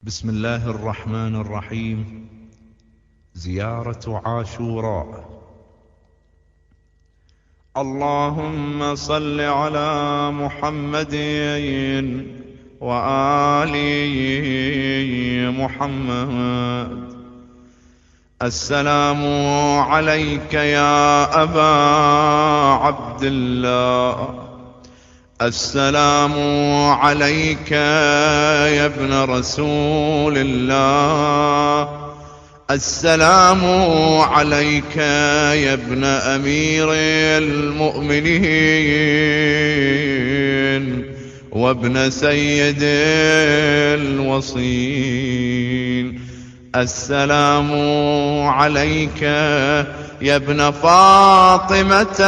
بسم الله الرحمن الرحيم. زيارة عاشوراء. اللهم صل على محمد وآل محمد. السلام عليك يا أبا عبد الله. السلام عليك يا ابن رسول الله. السلام عليك يا ابن أمير المؤمنين وابن سيد الوصين. السلام عليك يا ابن فاطمة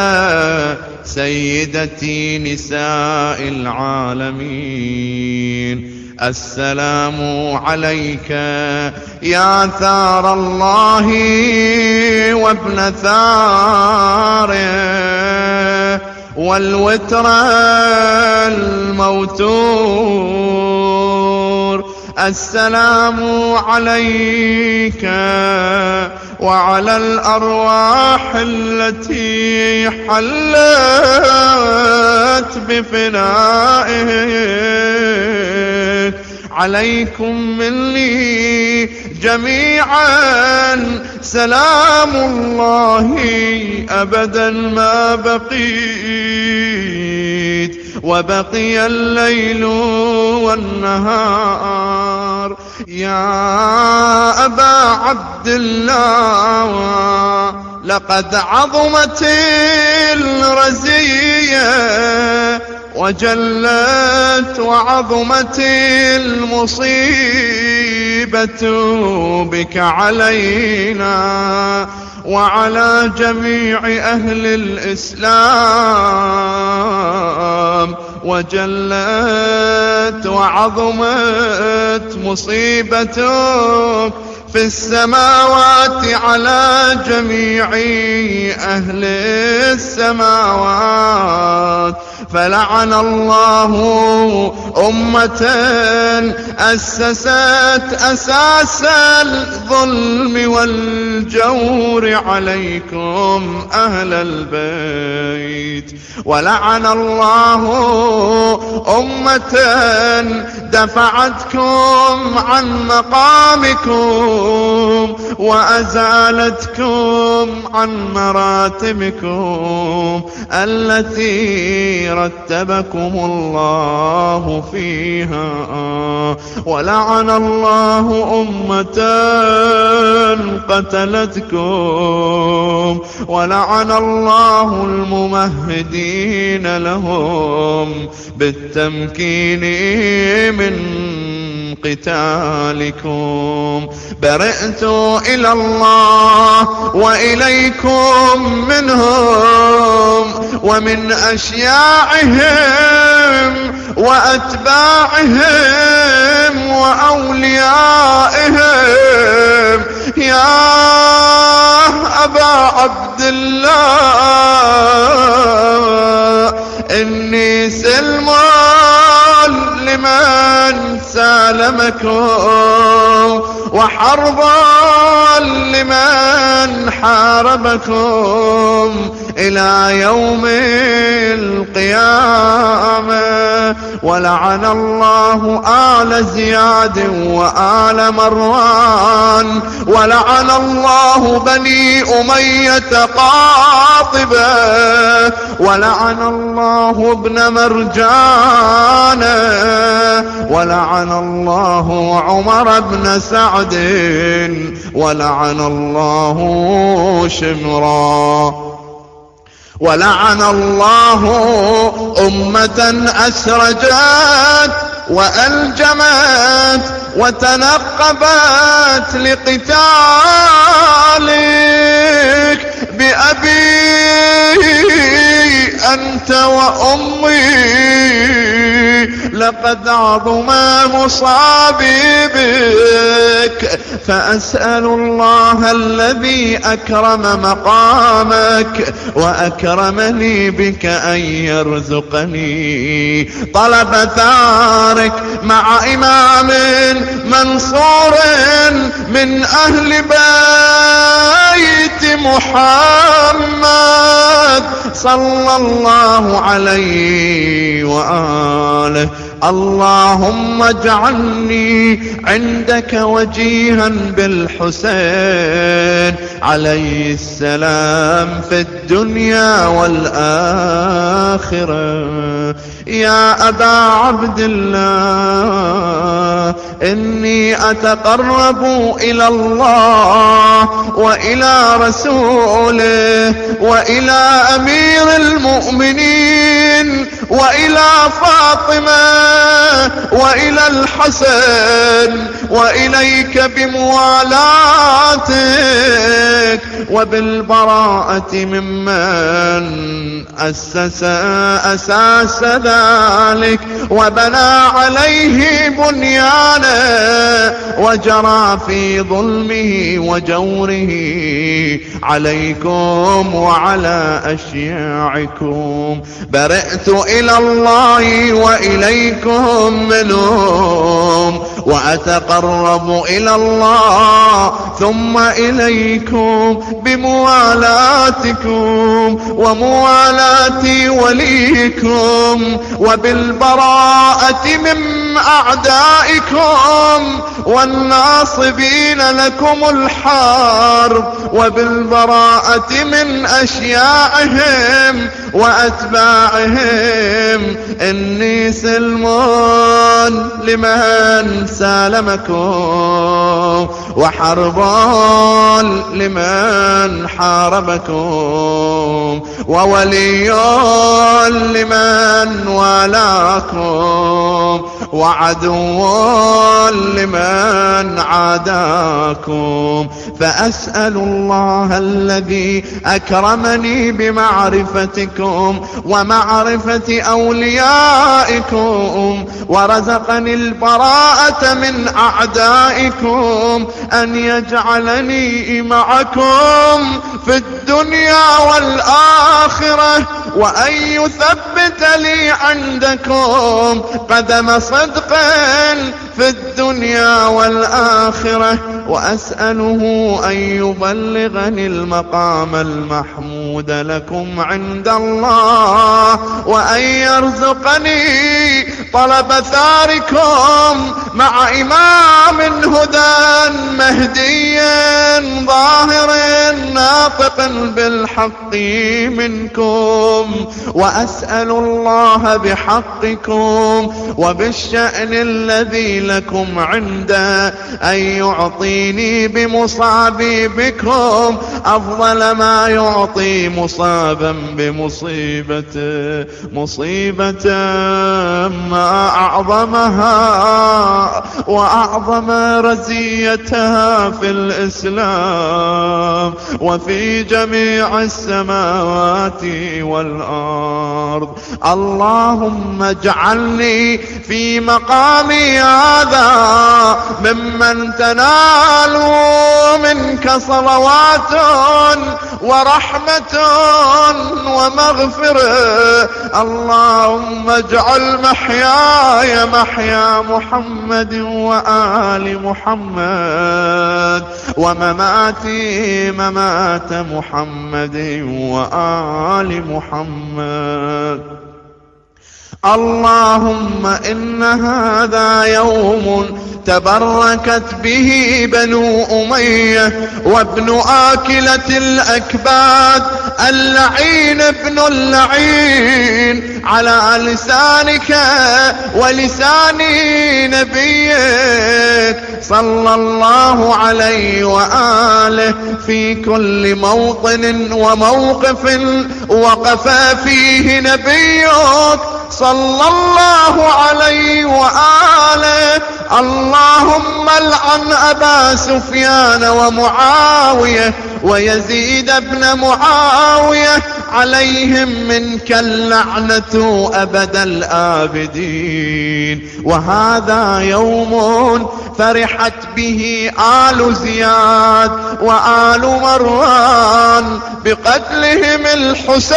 سيدتي نساء العالمين. السلام عليك يا ثار الله وابن ثاره والوتر الموتور. السلام عليك وعلى الأرواح التي حلت بفنائك. عليكم مني جميعا سلام الله أبدا ما بقيت وبقي الليل والنهار. يا أبا عبد الله، لقد عظمت الرزية وجلت وعظمت المصيبة بك علينا وعلى جميع أهل الإسلام. وجلت وعظمت مصيبتك في السماوات على جميع أهل السماوات. فلعن الله أمة أسست أساس الظلم والجور عليكم أهل البيت. ولعن الله أمة دفعتكم عن مقامكم وأزالتكم عن مراتبكم التي رتبكم الله فيها. ولعن الله أمة قتلتكم. ولعن الله الممهدين لهم بالتمكين من قتالكم. برئت إلى الله وإليكم منهم ومن أشياعهم وأتباعهم وأوليائهم. يا أبا عبد الله، إني سلم لمن سالمكم وحربا لمن حاربكم إلى يوم القيامة. ولعن الله آل زياد وآل مروان. ولعن الله بني أمية قاطبة. ولعن الله ابن مرجان. ولعن الله عمر بن سعد. ولعن الله شمرا. ولعن الله أمة أسرجت وألجمت وتنقبت لقتالك بأبي أنت وأمي. لقد عظم مصابي بك فأسأل الله الذي أكرم مقامك وأكرمني بك أن يرزقني طلب ثارك مع إمام منصور من أهل بيت محمد صلى الله عليه وآله. اللهم اجعلني عندك وجيها بالحسين عليه السلام في الدنيا والآخرة. يا أبا عبد الله إني أتقرب إلى الله وإلى رسوله وإلى أمير المؤمنين وإلى فاطمة وإلى الحسن وإليك بموالاتك وبالبراءة ممن أساس ذلك وبنى عليه بنيانه وجرى في ظلمه وجوره عليكم وعلى أشياعكم. برئت إلى الله وإليكم منهم وأتقرب إلى الله ثم إليكم بموالاتكم وموالاة وليكم وبالبراءة من أعدائكم والناصبين لكم الحرب وبالبراءة من أشياعهم وأتباعهم. إني سلم لمن سالمكم وحرب لمن حاربكم وولي لمن والاكم وعدو لمن عاداكم. فأسأل الله الذي أكرمني بمعرفتكم ومعرفة أوليائكم ورزقني البراءة من أعدائكم أن يجعلني معكم في الدنيا والآخرة وأن يثبت لي عندكم قدم صدق في الدنيا والآخرة. وأسأله أن يبلغني المقام المحمود لكم عند الله وأن يرزقني طلب ثاركم مع إمام هدى مهدي ظاهر ناطق بالحق منكم. وأسأل الله بحقكم وبالشأن الذي لكم عنده أن يعطيني بمصابي بكم أفضل ما يعطي مصابا بمصيبته مصيبة ما أعظمها وأعظم رزيتها في الإسلام وفي جميع السماوات والأرض. اللهم اجعلني في مقامي هذا ممن تنال منك صلوات ورحمة ومغفرة. اللهم اجعل محياي محيا محمد وآل محمد ومماتي ممات محمد وآل محمد. اللهم إن هذا يوم تبركت به بنو أمية وابن آكلة الأكباد اللعين ابن اللعين على لسانك ولسان نبيك صلى الله عليه وآله في كل موطن وموقف وقف فيه نبيك صلى الله عليه وآله. اللهم العن أبا سفيان ومعاوية ويزيد بن معاوية، عليهم منك اللعنة أبد الآبدين. وهذا يوم فرحت به آل زياد وآل مروان بقتلهم الحسين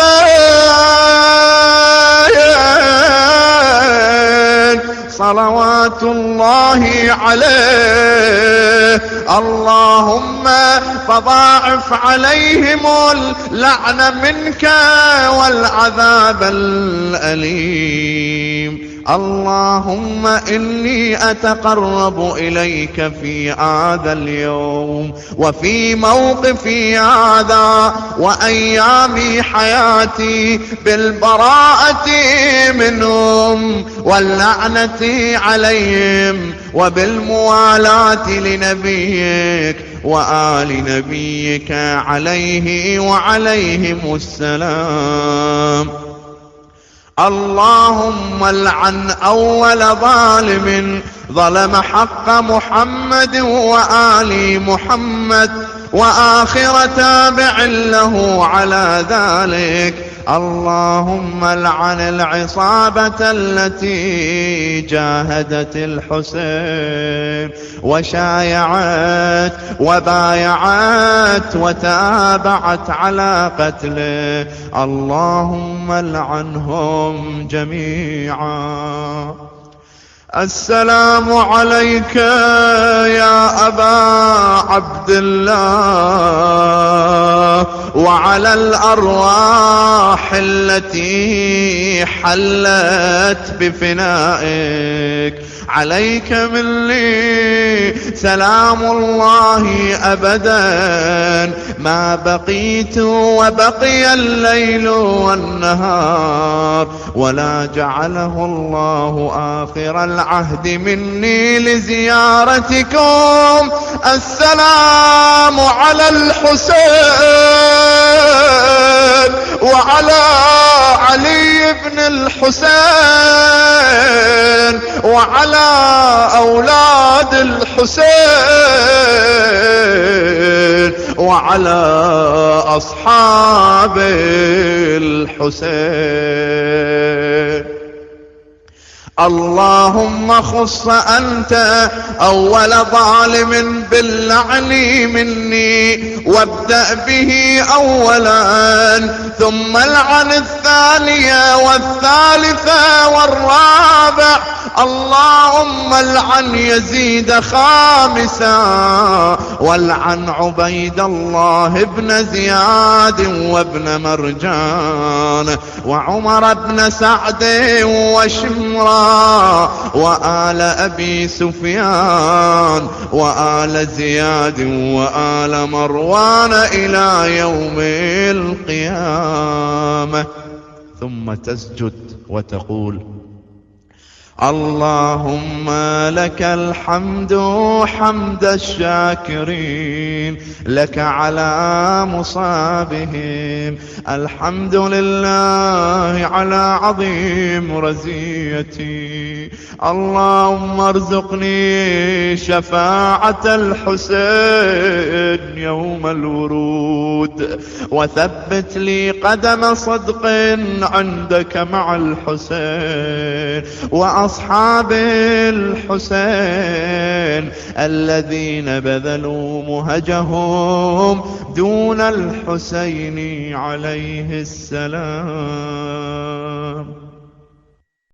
صلوات الله عليه. اللهم فضاعف عليهم اللعن منك والعذاب الأليم. اللهم إني أتقرب إليك في هذا اليوم وفي موقفي هذا وأيام حياتي بالبراءة منهم واللعنة عليهم وبالموالاة لنبيك وآل نبيك عليه وعليهم السلام. اللهم العن أول ظالم ظلم حق محمد وآل محمد وآخر تابع له على ذلك. اللهم العن العصابة التي جاهدت الحسين وشايعت وبايعت وتابعت على قتله. اللهم العنهم جميعا. السلام عليك يا أبا عبد الله وعلى الأرواح التي حلت بفنائك. عليك مني سلام الله أبدا ما بقيت وبقي الليل والنهار، ولا جعله الله آخر العهد مني لزيارتكم. السلام على الحسين وعلى علي بن الحسين وعلى أولاد الحسين وعلى أصحاب الحسين. اللهم خص أنت أول ظالم باللعن مني وابدأ به أولا، ثم العن الثانية والثالثة والرابع. اللهم العن يزيد خامسا، والعن عبيد الله بن زياد وابن مرجان وعمر بن سعد وشمران وآل أبي سفيان وآل زياد وآل مروان إلى يوم القيامة. ثم تسجد وتقول: اللهم لك الحمد حمد الشاكرين لك على مصابهم، الحمد لله على عظيم رزيتي. اللهم ارزقني شفاعة الحسين يوم الورود، وثبت لي قدم صدق عندك مع الحسين وأصحاب الحسين الذين بذلوا مهجهم دون الحسين عليه السلام.